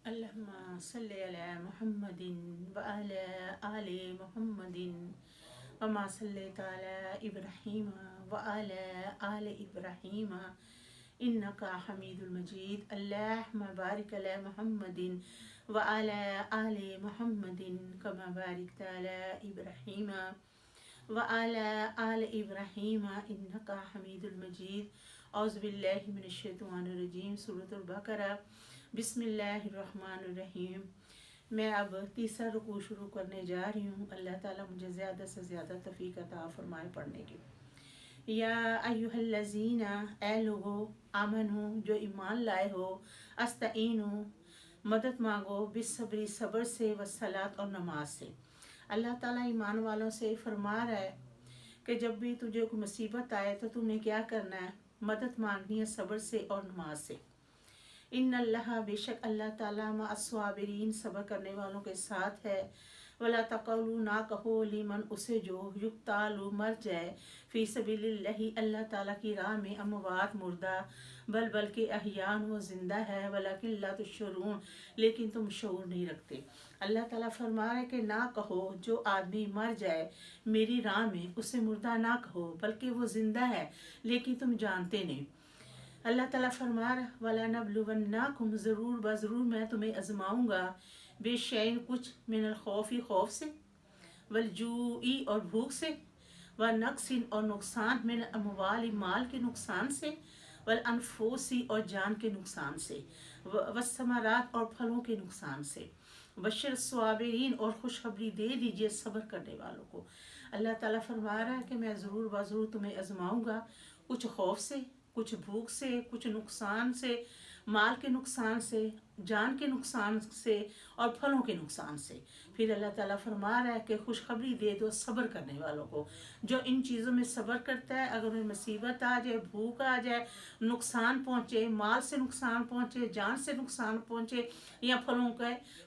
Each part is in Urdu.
اللهم صل على محمد وعلى آل محمد وما صليت على إبراهيم وعلى آل إبراهيم إنك حميد مجيد. اللهم بارك على محمد وعلى آل محمد كما باركت على إبراهيم وعلى آل إبراهيم إنك حميد مجيد. أعوذ بالله من الشیطان الرجیم. سورۃ البقرہ. بسم اللہ الرحمن الرحیم. میں اب تیسرا رکوع شروع کرنے جا رہی ہوں. اللہ تعالیٰ مجھے زیادہ سے زیادہ توفیق عطا فرمائے پڑھنے کی. یا ایھا الذین، اے لوگو، آمنو، جو ایمان لائے ہو، استعینوا، مدد مانگو، بالصبر، صبر سے، والصلاۃ، اور نماز سے. اللہ تعالیٰ ایمان والوں سے فرما رہا ہے کہ جب بھی تجھے کوئی مصیبت آئے تو تمہیں کیا کرنا ہے؟ مدد مانگنی ہے صبر سے اور نماز سے. ان اللہ، بے شک اللہ تعالیٰ، مع الصابرین، صبر کرنے والوں کے ساتھ ہے. ولا تقولوا، نہ کہو، لمن، اسے جو، یقتل، مر جائے، فی سبیل اللہ، اللہ تعالیٰ کی راہ میں، اموات، مردہ، بلکہ احیاء، وہ زندہ ہے، ولکن لا تشعرون، لیکن تم شعور نہیں رکھتے. اللہ تعالیٰ فرما رہا ہے کہ نہ کہو جو آدمی مر جائے میری راہ میں، اسے مردہ نہ کہو، بلکہ وہ زندہ ہے لیکن تم جانتے نہیں. اللہ تعالیٰ فرما رہا وَلَنَبْلُوَنَّكُمْ، ضرور میں تمہیں آزماؤں گا، بے شیء، کچھ، من الخوف، خوف سے، والجوع، اور بھوک سے، ونقص، اور نقصان، من الاموال، مال کے نقصان سے، والانفس، اور جان کے نقصان سے، والثمرات، اور پھلوں کے نقصان سے. بشر الصابرین، اور خوشخبری دے دیجئے صبر کرنے والوں کو. اللہ تعالیٰ فرما رہا ہے کہ میں ضرور تمہیں آزماؤں گا، کچھ خوف سے، کچھ بھوک سے، کچھ نقصان سے، مال کے نقصان سے، جان کے نقصان سے، اور پھلوں کے نقصان سے. پھر اللہ تعالیٰ فرما رہا ہے کہ خوشخبری دے دو صبر کرنے والوں کو. جو ان چیزوں میں صبر کرتا ہے، اگر انہیں مصیبت آ جائے، بھوک آ جائے، نقصان پہنچے، مال سے نقصان پہنچے، جان سے نقصان پہنچے، یا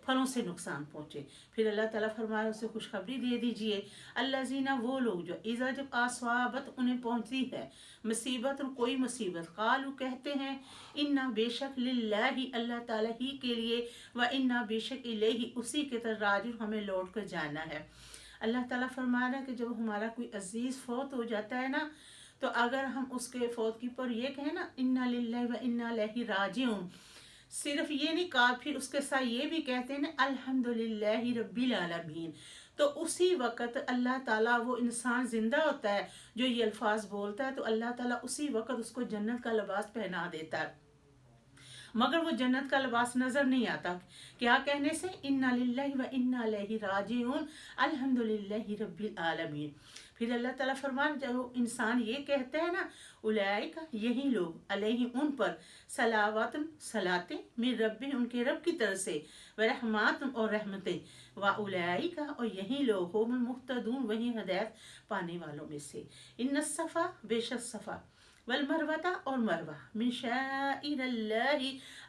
پھلوں سے نقصان پہنچے، پھر اللہ تعالیٰ فرما رہا ہے اسے خوشخبری دے دیجئے. الذین، وہ لوگ جو، اذا، جب اصابت، انہیں پہنچتی ہے مصیبت، کوئی مصیبت، قالوا، کہتے ہیں، انا، بے شک، للہ، اللہ تعالیٰ ہی کے لیے، و انا، بے شک، الیہ، اسی کے طرف، راجعون، ہمیں لوٹ کر جانا ہے. اللہ تعالیٰ فرما رہا ہے کہ جب ہمارا کوئی عزیز فوت ہو جاتا ہے نا، تو اگر ہم اس کے فوت کی پر یہ کہیں نا، انا للہ و انا الیہ راجعون، صرف یہ نہیں کہا، پھر اس کے ساتھ یہ بھی کہتے ہیں نا، الحمدللہ رب العالمین، تو اسی وقت اللہ تعالیٰ، وہ انسان زندہ ہوتا ہے جو یہ الفاظ بولتا ہے، تو اللہ تعالیٰ اسی وقت اس کو جنت کا لباس پہنا دیتا ہے. مگر وہ جنت کا لباس نظر نہیں آتا. کیا کہنے سے؟ انا للہ و انا الیہ راجعون، الحمدللہ رب العالمین. پھر اللہ تعالیٰ فرمان، جب انسان یہ کہتا ہے نا، اولئک، یہی لوگ، علیہ، ان پر، صلوات، صلاتے، من رب، ان کے رب کی طرف سے، ورحمات، اور رحمتیں، واولئک، اور یہی لوگ، هم المہتدون، وہی ہدایت پانے والوں میں سے. ان الصفا، بے شک صفا، والمروہ، اور مروہ، من شعائر اللہ،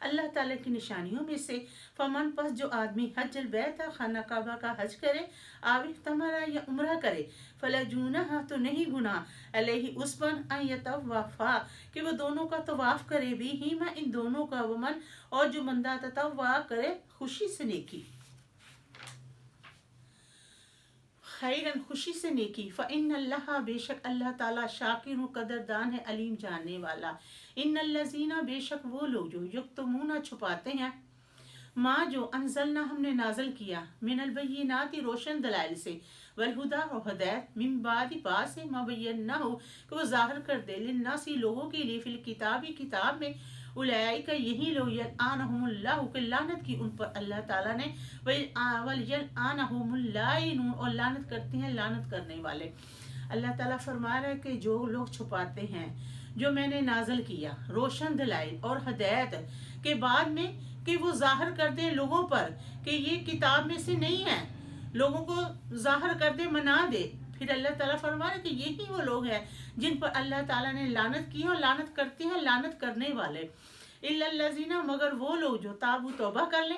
اللہ تعالیٰ کی نشانیوں میں سے. فمن، پس جو آدمی، حج البیت، خانہ کعبہ کا حج کرے، آو اعتمر، یا عمرہ کرے، فلا جناح، تو نہیں گناہ، علیہ، اس پر، ان یطوفا، کہ وہ دونوں کا طواف کرے، بھی ہی میں، ان دونوں کا، ومن، اور جو بندہ تطوع کرے، خوشی سے نیکی، خیرن، خوشی سے نیکی، فإن اللہ، بے شک اللہ تعالیٰ، شاکر، قدردان ہے، علیم، جاننے والا. ان الذین، بے شک وہ لوگ جو، یکتمون، چھپاتے ہیں، ماں، جو، انزلنا، ہم نے نازل کیا، من البینات، روشن دلائل سے، والہدی، اور ہدایت، من بعد، سے، ما بیناہ، کہ وہ ظاہر کر دے، للناس، لوگوں کے لیے، فی الکتاب، کتاب میں، اولئک، یہی لوگ، یلعنہم اللہ، کہ لعنت کی ان پر اللہ تعالیٰ نے، وَيَلْعَنَهُمُ اللَّاعِنُونَ، اور لعنت کرتے ہیں لعنت کرنے والے. اللہ تعالیٰ فرما رہا ہے کہ جو لوگ چھپاتے ہیں جو میں نے نازل کیا، روشن دلائل اور ہدایت کے بعد میں، کہ وہ ظاہر کر دیں لوگوں پر کہ یہ کتاب میں سے نہیں ہے، لوگوں کو ظاہر کر دے، منا دے. پھر اللہ تعالیٰ فرما رہا ہے کہ یہی وہ لوگ ہیں جن پر اللہ تعالیٰ نے لعنت کی، اور لعنت کرتے ہیں لعنت کرنے والے. الا الذین، مگر وہ لوگ جو، تابوا، توبہ کر لیں،